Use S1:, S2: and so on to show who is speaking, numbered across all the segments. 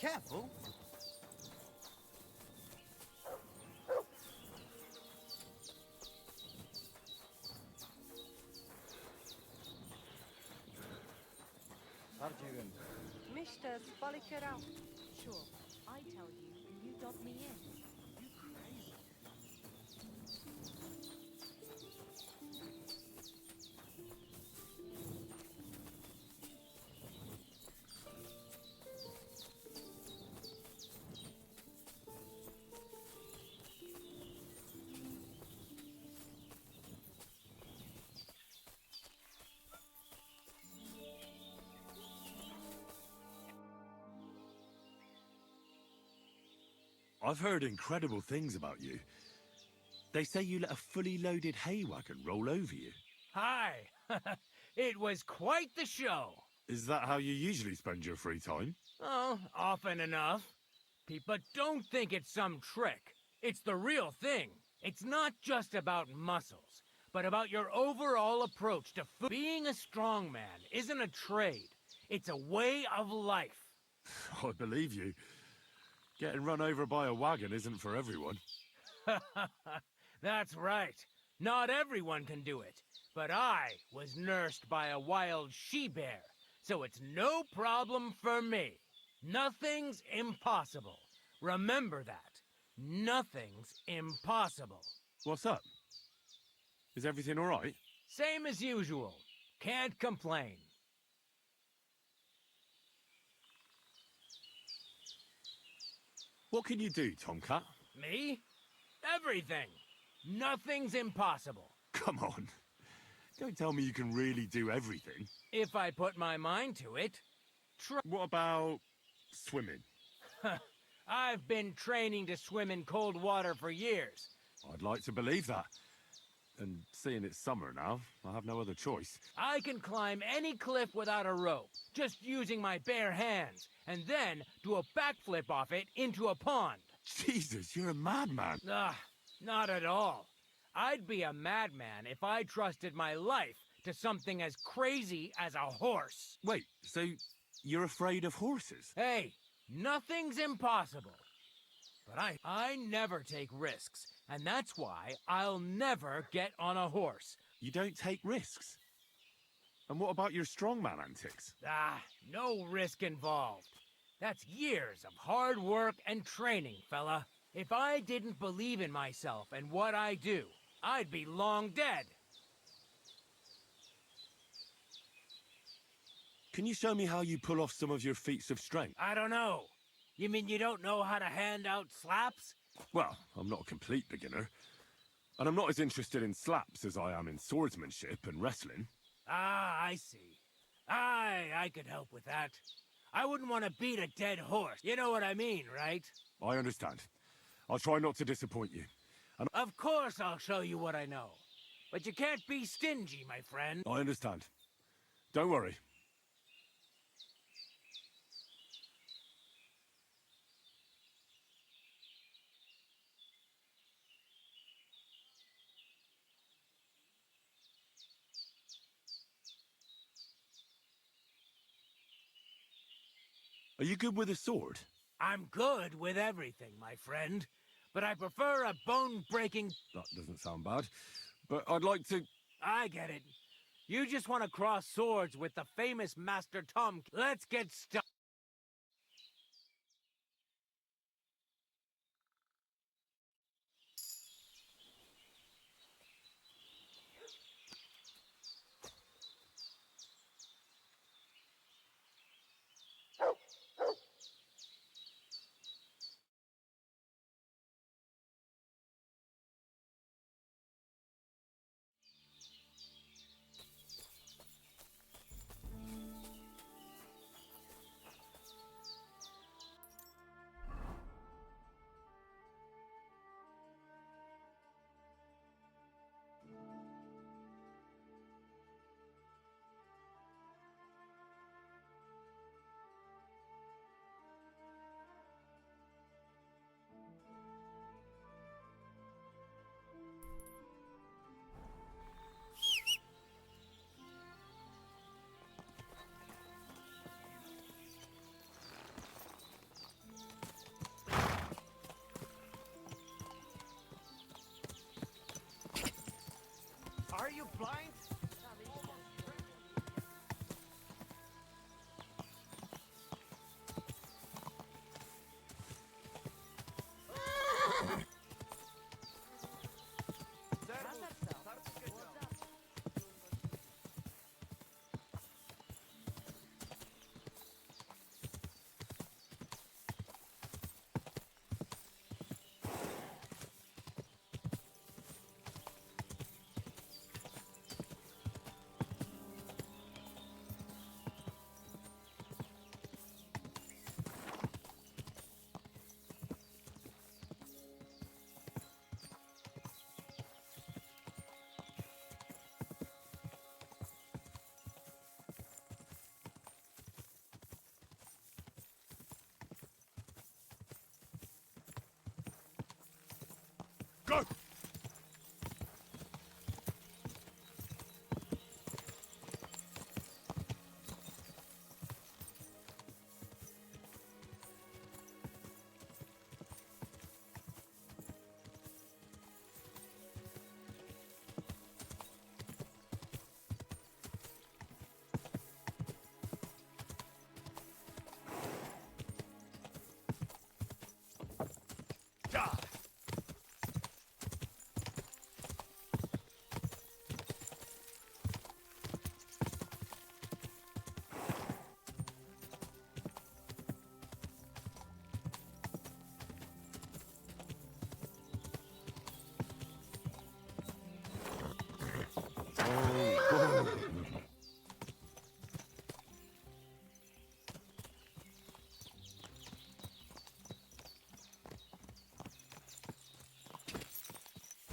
S1: Careful. Pardon.
S2: Mr. Spalikerau. Sure, I tell you, and you dob me in.
S1: You crazy?
S3: I've heard incredible things about you. They say you let a fully loaded hay wagon roll over you.
S4: Hi! It was quite the show.
S3: Is that how you usually spend your free time?
S4: Oh, often enough. But don't think it's some trick. It's the real thing. It's not just about muscles, but about your overall approach to food. Being a strongman isn't a trade. It's a way of life.
S3: I believe you. Getting run over by a wagon isn't for everyone.
S4: That's right. Not everyone can do it. But I was nursed by a wild she-bear, so it's no problem for me. Nothing's impossible. Remember that. Nothing's impossible.
S3: What's up? Is everything all right?
S4: Same as usual. Can't complain.
S3: What can you do, Tomcat?
S4: Me? Everything. Nothing's impossible.
S3: Come on. Don't tell me you can really do everything.
S4: If I put my mind to it.
S3: What about swimming?
S4: I've been training to swim in cold water for years.
S3: I'd like to believe that. And seeing it's summer now, I have no other choice.
S4: I can climb any cliff without a rope, just using my bare hands, and then do a backflip off it into a pond.
S3: Jesus, you're a madman.
S4: Not at all. I'd be a madman if I trusted my life to something as crazy as a horse.
S3: Wait, so you're afraid of horses?
S4: Hey, nothing's impossible. But I never take risks, and that's why I'll never get on a horse.
S3: You don't take risks? And what about your strongman antics?
S4: No risk involved. That's years of hard work and training, fella. If I didn't believe in myself and what I do, I'd be long dead.
S3: Can you show me how you pull off some of your feats of strength?
S4: I don't know. You mean you don't know how to hand out slaps?
S3: Well, I'm not a complete beginner. And I'm not as interested in slaps as I am in swordsmanship and wrestling.
S4: I see. I could help with that. I wouldn't want to beat a dead horse. You know what I mean, right?
S3: I understand. I'll try not to disappoint you. And
S4: of course I'll show you what I know. But you can't be stingy, my friend.
S3: I understand. Don't worry. Are you good with a sword?
S4: I'm good with everything, my friend. But I prefer a bone-breaking...
S3: That doesn't sound bad. But I'd like to...
S4: I get it. You just want to cross swords with the famous Master Tom. Let's get started.
S1: you blind?
S3: Go! Die!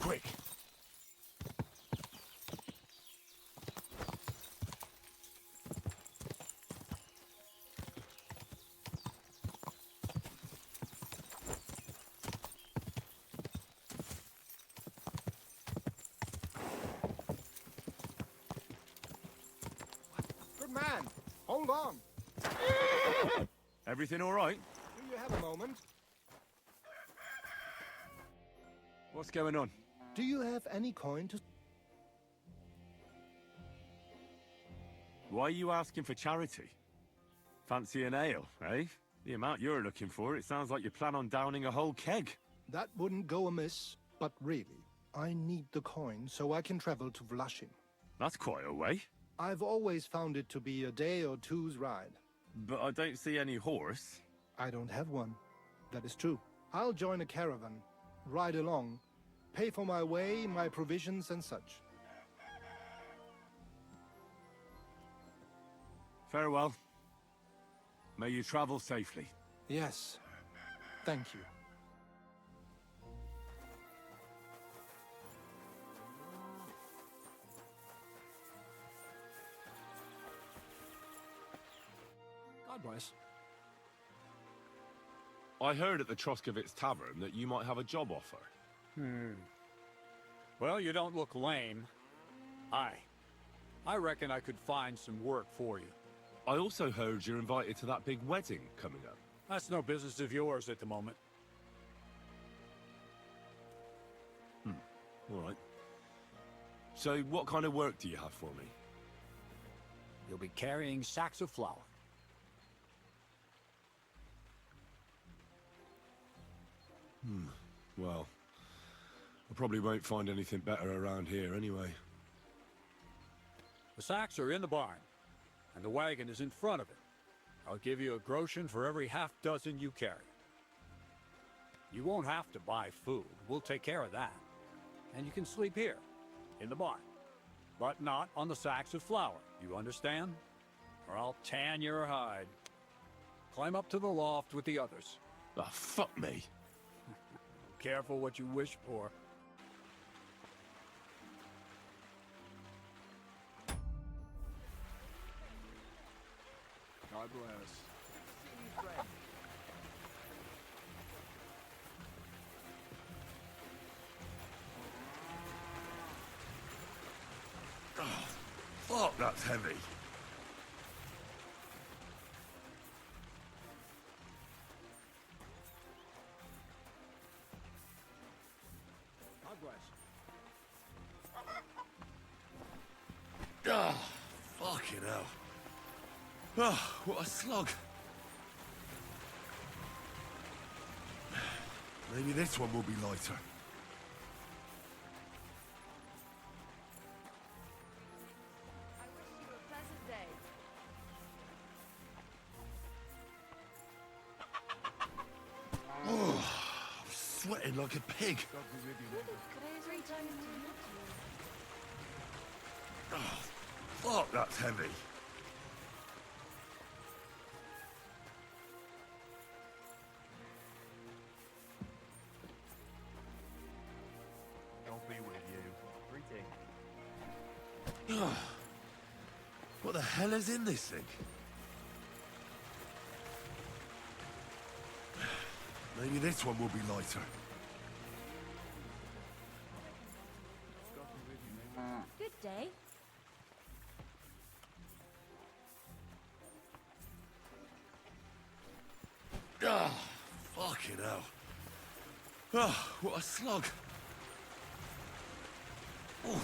S3: Quick!
S5: Good man! Hold on!
S3: Everything all right?
S5: Do you have a moment?
S3: What's going on?
S5: Do you have any coin to...
S3: Why are you asking for charity? Fancy an ale, eh? The amount you're looking for, it sounds like you plan on downing a whole keg.
S5: That wouldn't go amiss, but really, I need the coin so I can travel to Vlashim.
S3: That's quite a way.
S5: I've always found it to be a day or two's ride.
S3: But I don't see any horse.
S5: I don't have one. That is true. I'll join a caravan, ride along, pay for my way, my provisions and such.
S3: Farewell. May you travel safely.
S5: Yes. Thank you. God bless.
S3: I heard at the Troskovitz Tavern that you might have a job offer.
S6: Well, you don't look lame. I reckon I could find some work for you.
S3: I also heard you're invited to that big wedding coming up.
S6: That's no business of yours at the moment.
S3: All right. So what kind of work do you have for me?
S6: You'll be carrying sacks of flour.
S3: Well, I probably won't find anything better around here anyway.
S6: The sacks are in the barn, and the wagon is in front of it. I'll give you a groschen for every half dozen you carry. You won't have to buy food. We'll take care of that. And you can sleep here, in the barn. But not on the sacks of flour, you understand? Or I'll tan your hide. Climb up to the loft with the others.
S3: Ah, fuck me.
S6: Careful what you wish for.
S5: God bless.
S3: Fuck, that's heavy.
S5: God bless.
S3: Fucking hell. Oh, what a slog. Maybe this one will be lighter.
S2: I wish you a pleasant day.
S3: Oh, I'm sweating like a pig.
S2: Three times to meet you.
S3: Oh, fuck, that's heavy.
S1: I'll be with you. Greeting.
S3: Oh, what the hell is in this thing? Maybe this one will be lighter.
S2: Good day.
S3: Ah, fucking hell. Oh, what a slog. Oh,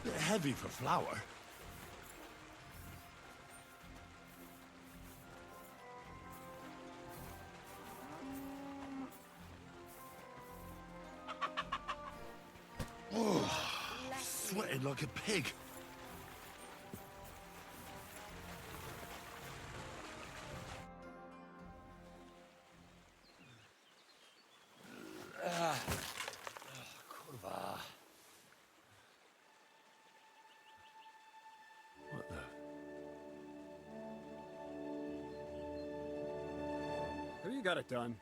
S3: bit heavy for flour. Oh, sweating like a pig. Kurwa. What the?
S6: Have you got it done?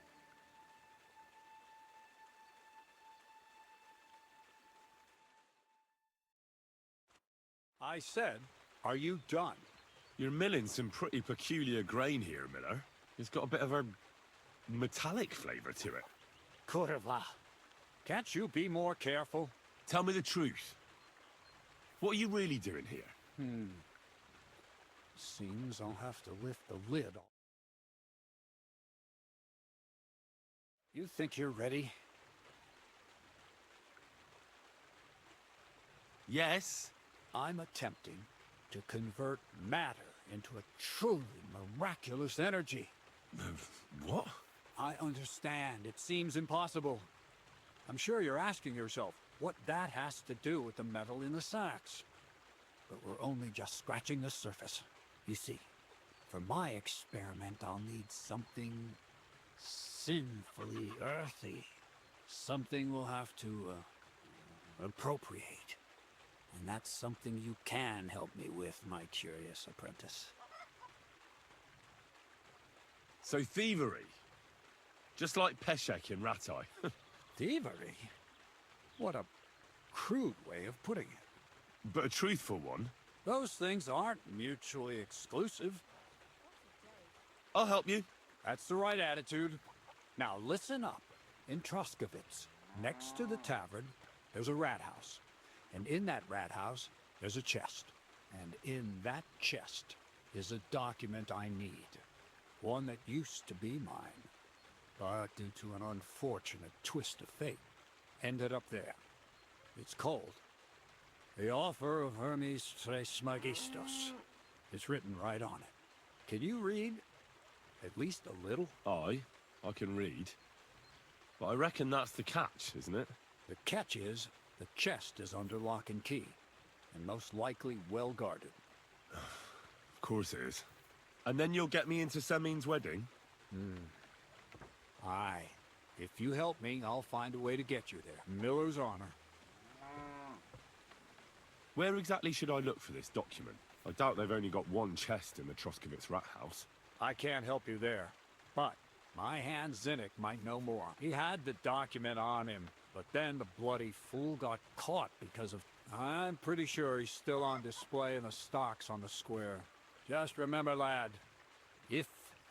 S6: I said, are you done?
S3: You're milling some pretty peculiar grain here, Miller. It's got a bit of a metallic flavour to it.
S6: Kurwa. Can't you be more careful?
S3: Tell me the truth. What are you really doing here?
S6: Seems I'll have to lift the lid off. You think you're ready?
S3: Yes.
S6: I'm attempting to convert matter into a truly miraculous energy.
S3: What?
S6: I understand. It seems impossible. I'm sure you're asking yourself what that has to do with the metal in the sacks. But we're only just scratching the surface. You see, for my experiment, I'll need something sinfully earthy. Something we'll have to appropriate. And that's something you can help me with, my curious apprentice.
S3: So thievery? Just like Peshek in Ratai.
S6: Thievery? What a crude way of putting it.
S3: But a truthful one.
S6: Those things aren't mutually exclusive.
S3: I'll help you.
S6: That's the right attitude. Now listen up. In Troskovitz, next to the tavern, there's a rat house. And in that rat house, there's a chest. And in that chest is a document I need. One that used to be mine. But due to an unfortunate twist of fate, ended up there. It's called The Offer of Hermes Trismegistos. It's written right on it. Can you read? At least a little?
S3: I can read. But I reckon that's the catch, isn't it?
S6: The catch is, the chest is under lock and key, and most likely well guarded.
S3: Of course it is. And then you'll get me into Semin's wedding?
S6: Aye. If you help me, I'll find a way to get you there. Miller's honor.
S3: Where exactly should I look for this document? I doubt they've only got one chest in the Troskovitz rat house.
S6: I can't help you there, but my hand Zinnik might know more. He had the document on him, but then the bloody fool got caught because of... I'm pretty sure he's still on display in the stocks on the square. Just remember, lad, if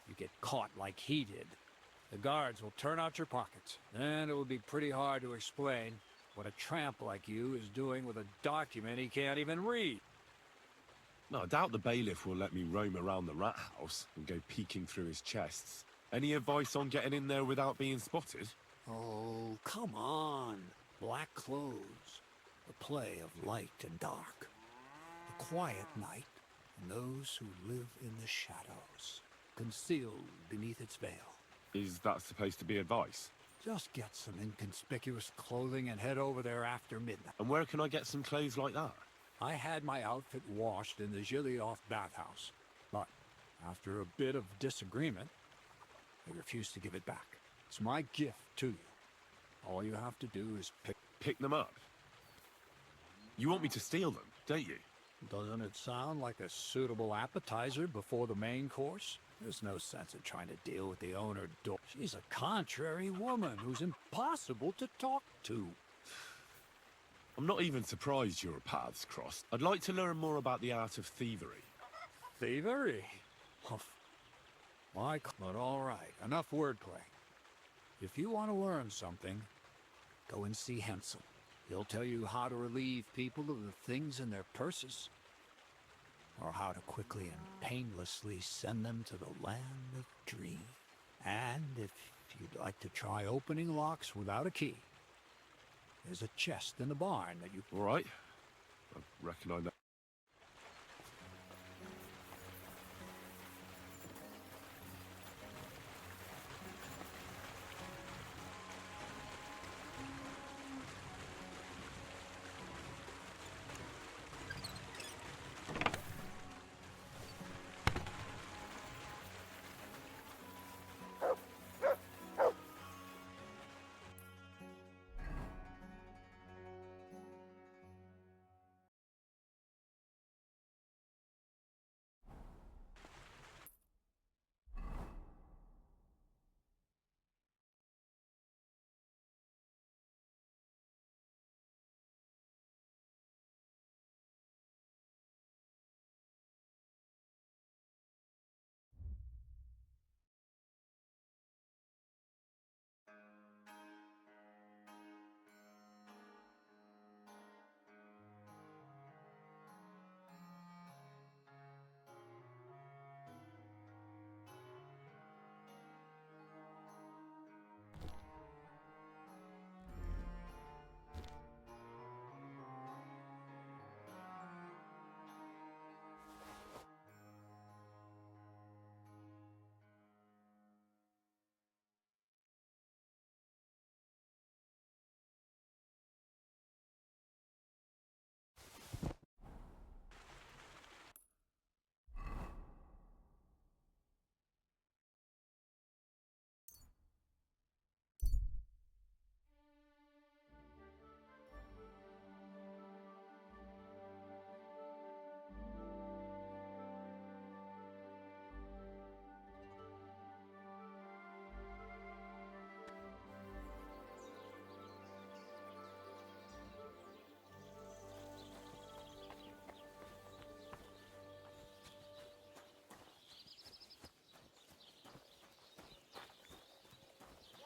S6: you get caught like he did, the guards will turn out your pockets. Then it will be pretty hard to explain what a tramp like you is doing with a document he can't even read.
S3: No, I doubt the bailiff will let me roam around the rat house and go peeking through his chests. Any advice on getting in there without being spotted?
S6: Oh, come on. Black clothes. The play of light and dark. A quiet night those who live in the shadows, concealed beneath its veil.
S3: Is that supposed to be advice?
S6: Just get some inconspicuous clothing and head over there after midnight.
S3: And where can I get some clothes like that?
S6: I had my outfit washed in the Gilioff bathhouse, but after a bit of disagreement, they refused to give it back. It's my gift to you. All you have to do is
S3: Pick them up? You want me to steal them, don't you?
S6: Doesn't it sound like a suitable appetizer before the main course? There's no sense in trying to deal with the owner. She's a contrary woman who's impossible to talk to.
S3: I'm not even surprised your paths crossed. I'd like to learn more about the art of thievery.
S6: Thievery? But all right, enough wordplay. If you want to learn something, go and see Hensel. He'll tell you how to relieve people of the things in their purses, or how to quickly and painlessly send them to the land of dreams. And if you'd like to try opening locks without a key, there's a chest in the barn that you...
S3: All right. I reckon I know.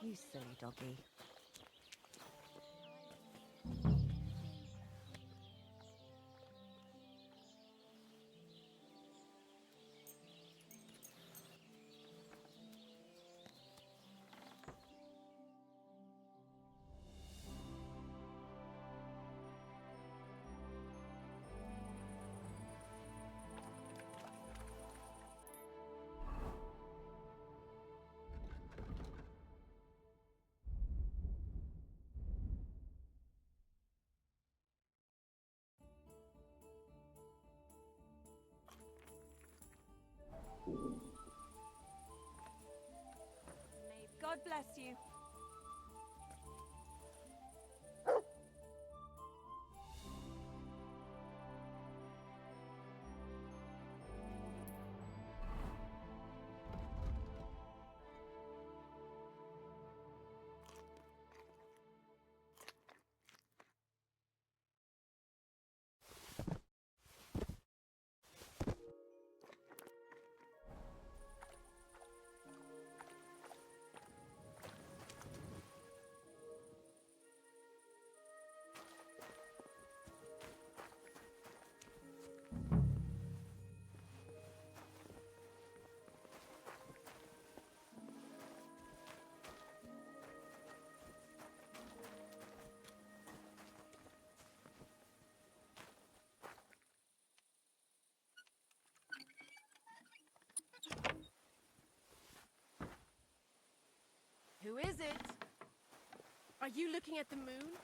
S2: You silly doggy.
S7: God bless you.
S8: Who is it? Are you looking at the moon?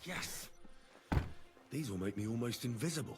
S9: Yes! These will make me almost invisible.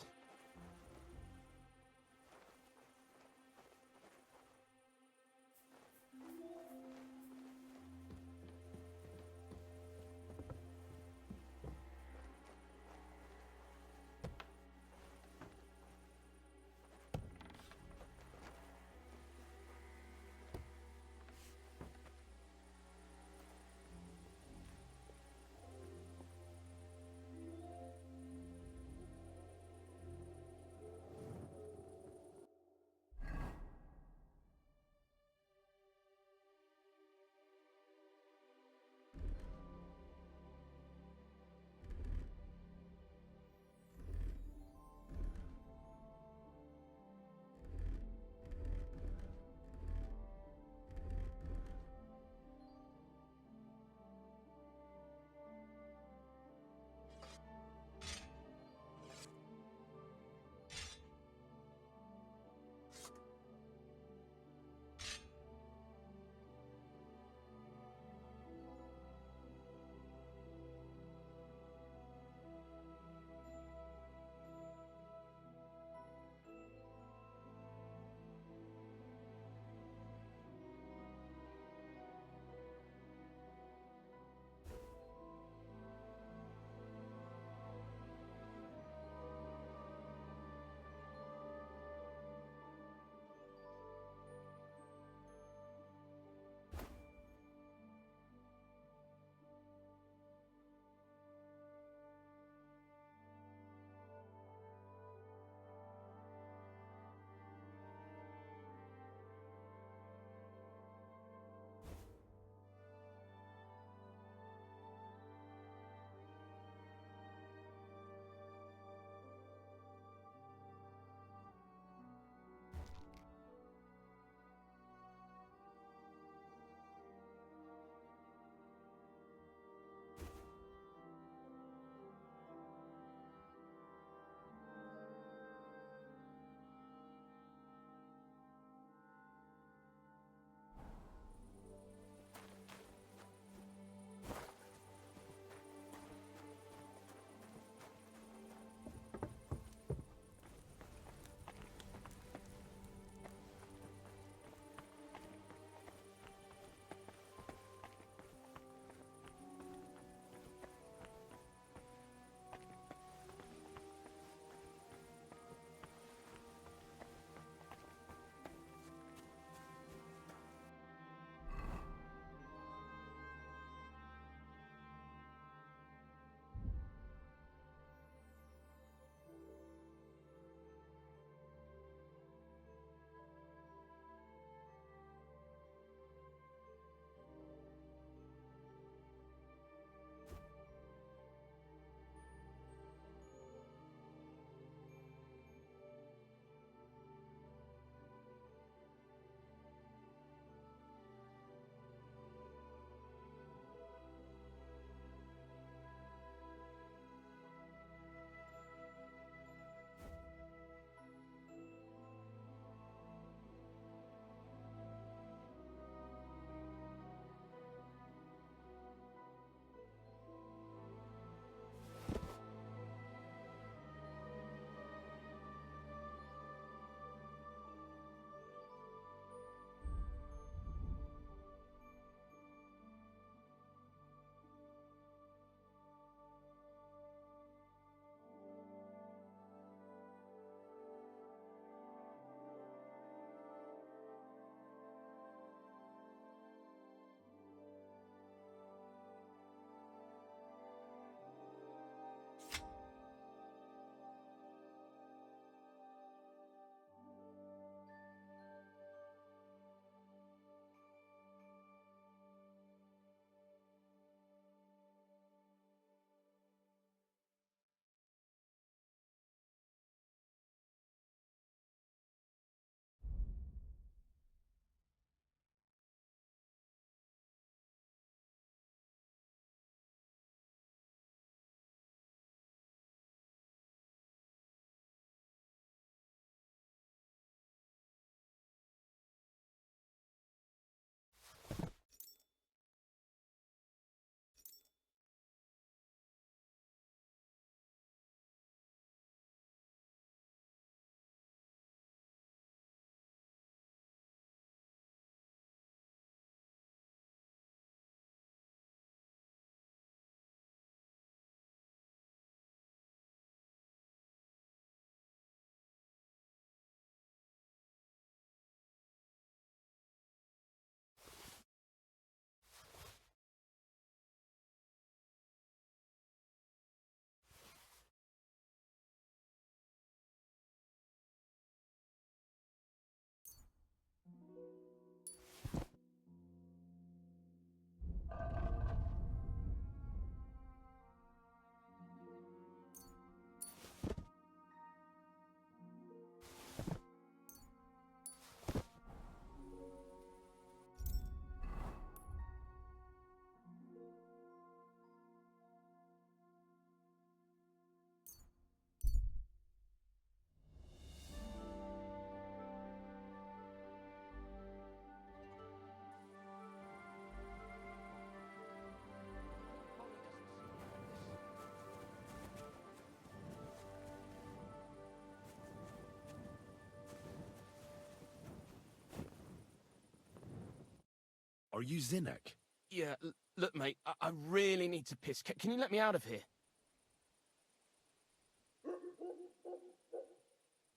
S9: Are you Zinnek?
S10: Yeah, look, mate, I really need to piss. Can you let me out of here?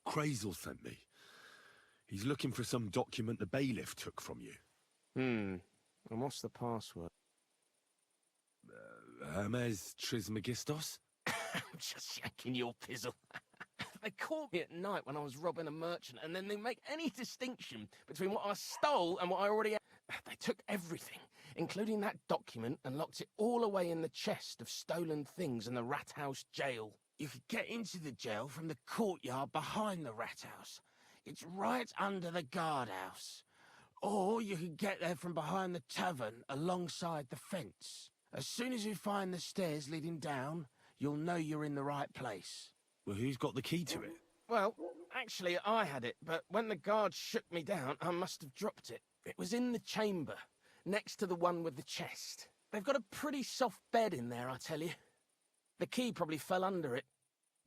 S9: Crazel sent me. He's looking for some document the bailiff took from you.
S10: And what's the password?
S9: Hermes Trismegistos?
S10: Just yanking your pizzle. They caught me at night when I was robbing a merchant, and then they make any distinction between what I stole and what I already had. They took everything, including that document, and locked it all away in the chest of stolen things in the rat house jail. You could get into the jail from the courtyard behind the rat house. It's right under the guardhouse. Or you could get there from behind the tavern alongside the fence. As soon as you find the stairs leading down, you'll know you're in the right place.
S9: Well, who's got the key to it?
S10: Well, actually, I had it, but when the guards shook me down, I must have dropped it. It was in the chamber, next to the one with the chest. They've got a pretty soft bed in there, I tell you. The key probably fell under it.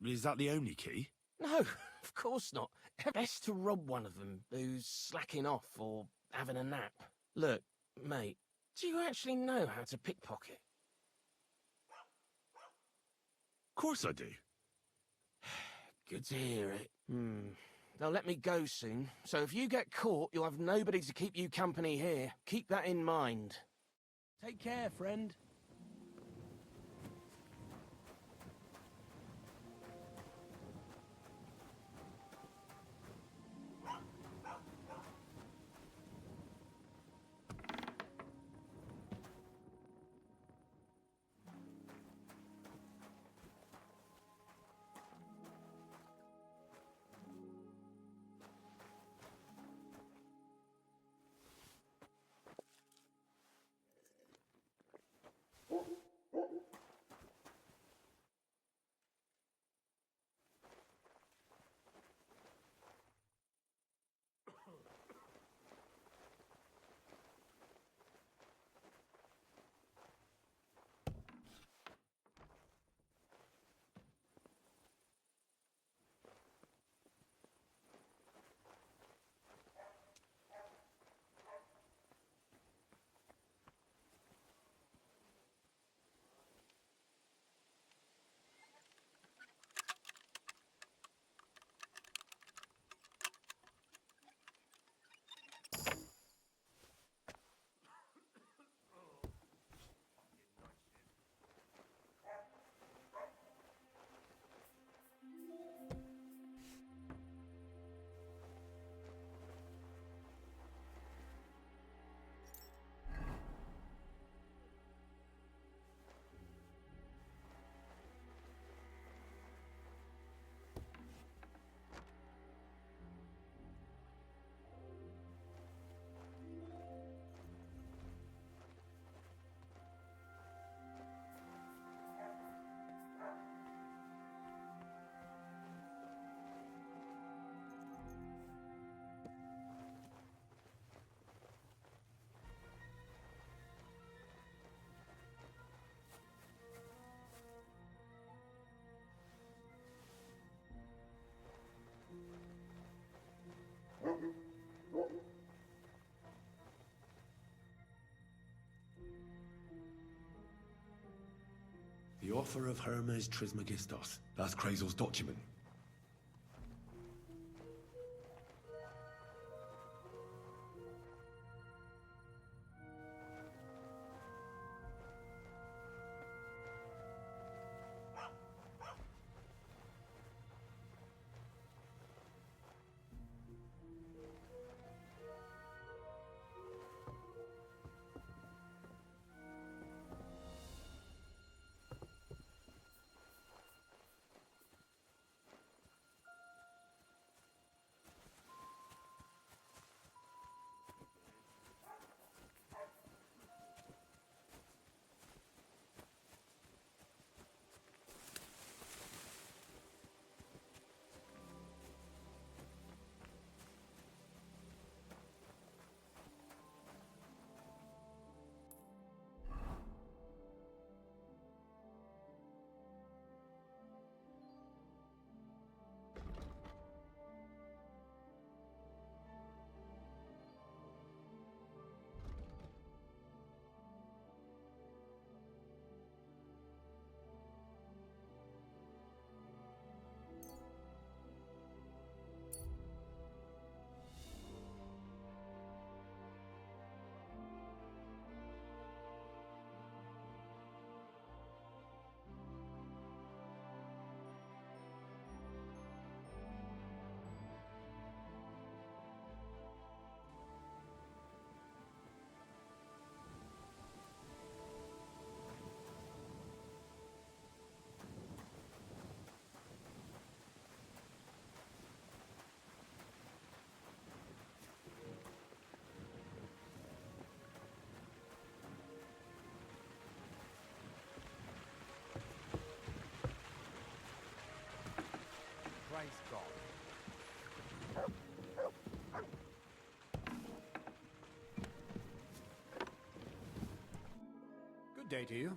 S9: Is that the only key?
S10: No, of course not. Best to rob one of them who's slacking off or having a nap. Look, mate, do you actually know how to pickpocket?
S9: Of course I do.
S10: Good to hear it. They'll let me go soon, so if you get caught, you'll have nobody to keep you company here. Keep that in mind. Take care, friend.
S9: The author of Hermes Trismegistos. That's Crazel's document.
S6: Praise God. Good day to you.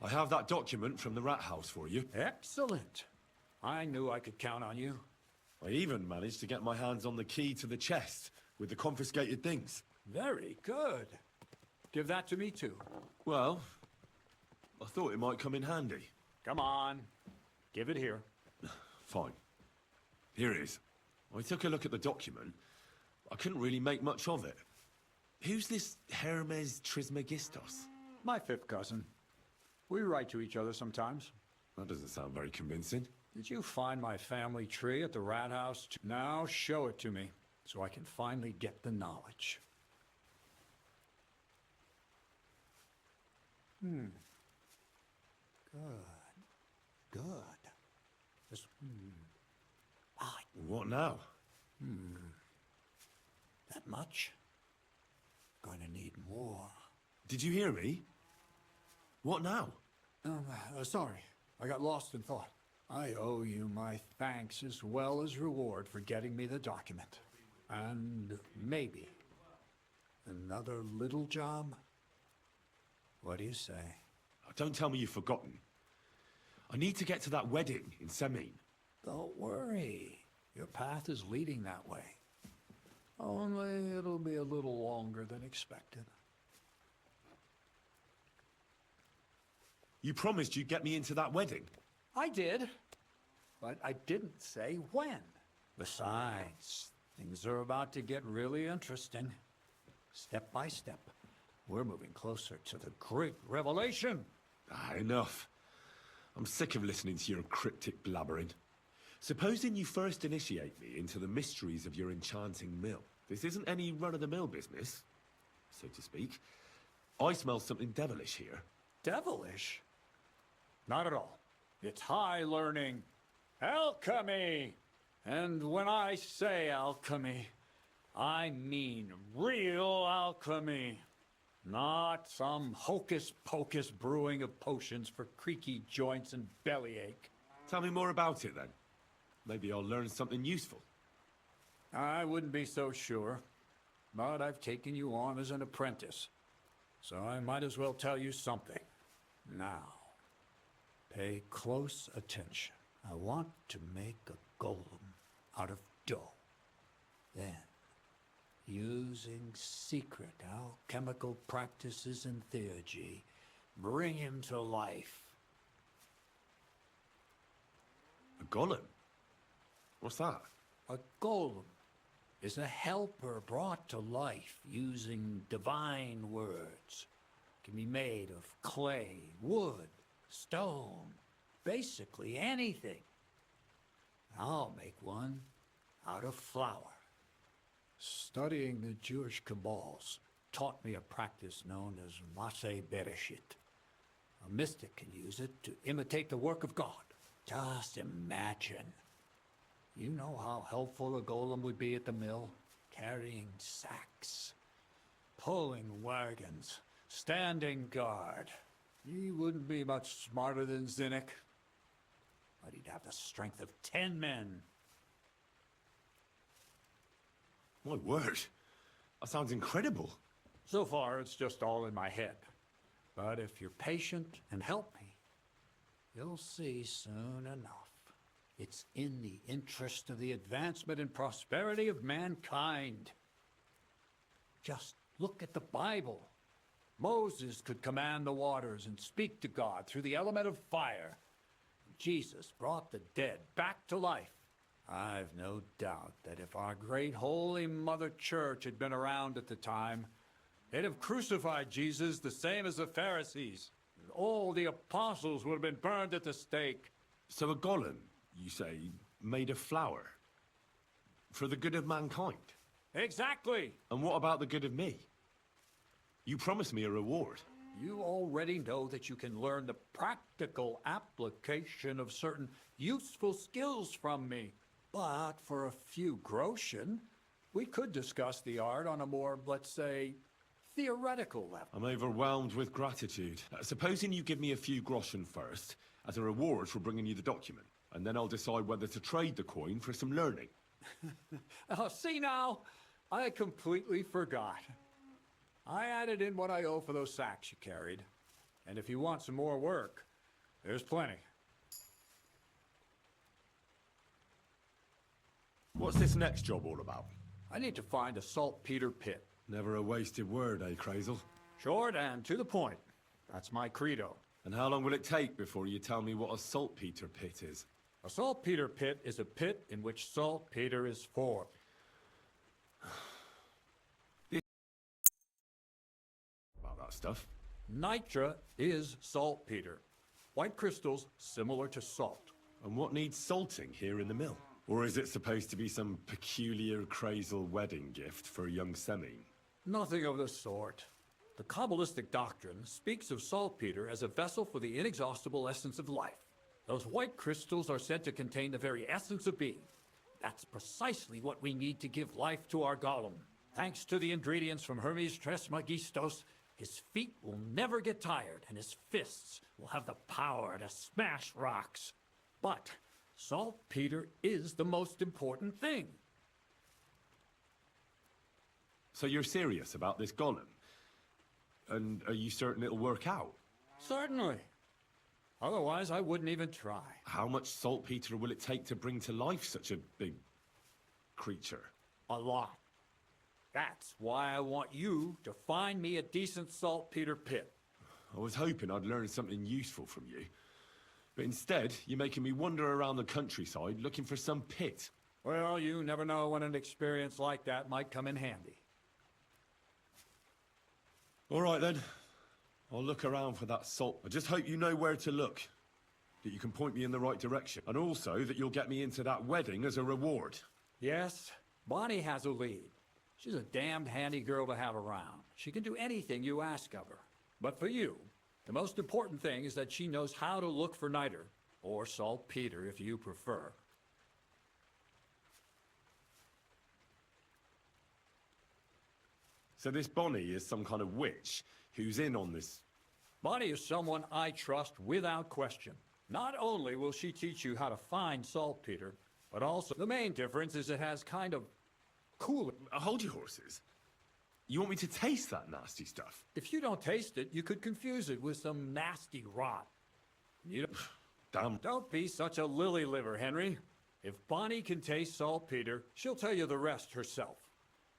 S9: I have that document from the rat house for you.
S6: Excellent. I knew I could count on you.
S9: I even managed to get my hands on the key to the chest with the confiscated things.
S6: Very good. Give that to me too.
S9: Well, I thought it might come in handy.
S6: Come on. Give it here.
S9: Fine. Here it is. I took a look at the document. I couldn't really make much of it. Who's this Hermes Trismegistos?
S6: My fifth cousin. We write to each other sometimes.
S9: That doesn't sound very convincing.
S6: Did you find my family tree at the rat house? Now show it to me, so I can finally get the knowledge. Good. Good. Just,
S9: What now?
S6: that much? Going to need more.
S9: Did you hear me? What now?
S6: Sorry. I got lost in thought. I owe you my thanks as well as reward for getting me the document. And maybe another little job? What do you say?
S9: Don't tell me you've forgotten. I need to get to that wedding in Semin.
S6: Don't worry. Your path is leading that way. Only it'll be a little longer than expected.
S9: You promised you'd get me into that wedding.
S6: I did, but I didn't say when. Besides, things are about to get really interesting. Step by step, we're moving closer to the great revelation.
S9: Enough. I'm sick of listening to your cryptic blabbering. Supposing you first initiate me into the mysteries of your enchanting mill. This isn't any run-of-the-mill business, so to speak. I smell something devilish here.
S6: Devilish? Not at all. It's high learning. Alchemy! And when I say alchemy, I mean real alchemy. Not some hocus-pocus brewing of potions for creaky joints and bellyache.
S9: Tell me more about it, then. Maybe I'll learn something useful.
S6: I wouldn't be so sure, but I've taken you on as an apprentice, so I might as well tell you something. Now, pay close attention. I want to make a golem out of dough. Then, using secret alchemical practices and theurgy, bring him to life.
S9: A golem? What's that?
S6: A golem is a helper brought to life using divine words. Can be made of clay, wood, stone, basically anything. I'll make one out of flour. Studying the Jewish Kabbals taught me a practice known as Maseh Bereshit. A mystic can use it to imitate the work of God. Just imagine. You know how helpful a golem would be at the mill? Carrying sacks, pulling wagons, standing guard. He wouldn't be much smarter than Zinnik, but he'd have the strength of 10 men.
S9: My word. That sounds incredible.
S6: So far, it's just all in my head. But if you're patient and help me, you'll see soon enough. It's in the interest of the advancement and prosperity of mankind. Just look at the Bible. Moses could command the waters and speak to God through the element of fire. Jesus brought the dead back to life. I've no doubt that if our great holy Mother Church had been around at the time, they'd have crucified Jesus the same as the Pharisees. All the apostles would have been burned at the stake.
S9: So a golem, you say, made of flour? For the good of mankind?
S6: Exactly!
S9: And what about the good of me? You promised me a reward.
S6: You already know that you can learn the practical application of certain useful skills from me. But for a few groschen, we could discuss the art on a more, let's say, theoretical level.
S9: I'm overwhelmed with gratitude. Supposing you give me a few groschen first,
S3: as a reward for bringing you the document. And then I'll decide whether to trade the coin for some learning.
S6: Oh, see now? I completely forgot. I added in what I owe for those sacks you carried. And if you want some more work, there's plenty.
S3: What's this next job all about?
S6: I need to find a saltpeter pit.
S3: Never a wasted word, eh, Crazel?
S6: Short and to the point. That's my credo.
S3: And how long will it take before you tell me what a saltpeter pit is?
S6: A saltpeter pit is a pit in which saltpeter is formed.
S3: About that stuff.
S6: Nitra is saltpeter. White crystals similar to salt.
S3: And what needs salting here in the mill? Or is it supposed to be some peculiar Crazel wedding gift for a young Semine?
S6: Nothing of the sort. The Kabbalistic doctrine speaks of saltpeter as a vessel for the inexhaustible essence of life. Those white crystals are said to contain the very essence of being. That's precisely what we need to give life to our golem. Thanks to the ingredients from Hermes Trismegistos, his feet will never get tired, and his fists will have the power to smash rocks. But saltpeter is the most important thing.
S3: So you're serious about this golem? And are you certain it'll work out?
S6: Certainly. Otherwise, I wouldn't even try.
S3: How much saltpeter will it take to bring to life such a big creature?
S6: A lot. That's why I want you to find me a decent saltpeter pit.
S3: I was hoping I'd learn something useful from you. But instead, you're making me wander around the countryside looking for some pit.
S6: Well, you never know when an experience like that might come in handy.
S3: All right, then. I'll look around for that salt. I just hope you know where to look. That you can point me in the right direction. And also that you'll get me into that wedding as a reward.
S6: Yes, Bonnie has a lead. She's a damned handy girl to have around. She can do anything you ask of her. But for you, the most important thing is that she knows how to look for niter, or saltpeter if you prefer.
S3: So this Bonnie is some kind of witch who's in on this.
S6: Bonnie is someone I trust without question. Not only will she teach you how to find saltpeter, but also the main difference is it has kind of cooling.
S3: Hold your horses. You want me to taste that nasty stuff?
S6: If you don't taste it, you could confuse it with some nasty rot. You don't...
S3: Damn.
S6: Don't be such a lily liver, Henry. If Bonnie can taste saltpeter, she'll tell you the rest herself.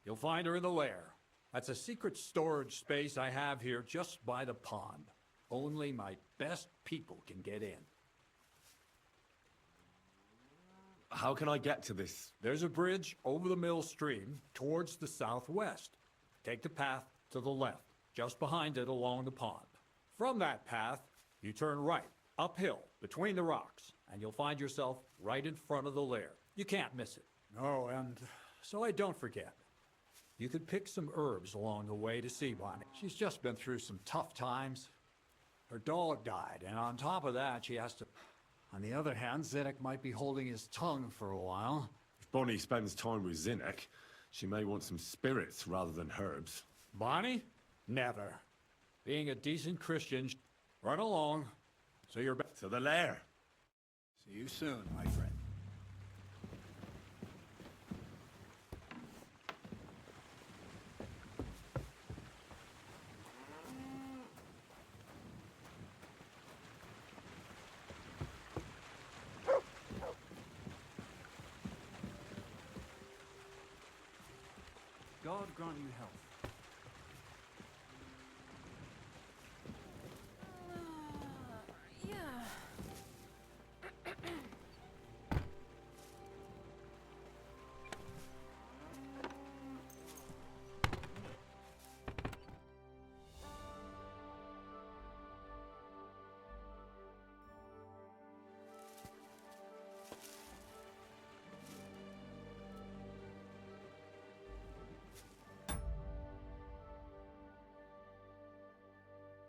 S6: You'll find her in the lair. That's a secret storage space I have here just by the pond. Only my best people can get in.
S3: How can I get to this?
S6: There's a bridge over the mill stream towards the southwest. Take the path to the left, just behind it along the pond. From that path, you turn right, uphill, between the rocks, and you'll find yourself right in front of the lair. You can't miss it. Oh, and so I don't forget. You could pick some herbs along the way to see Bonnie. She's just been through some tough times. Her dog died, and on top of that, she has to... On the other hand, Zedek might be holding his tongue for a while.
S3: If Bonnie spends time with Zinnek, she may want some spirits rather than herbs.
S6: Bonnie? Never. Being a decent Christian, run along, so you're back.
S3: To the lair.
S6: See you soon, my friend.
S1: God grant you health.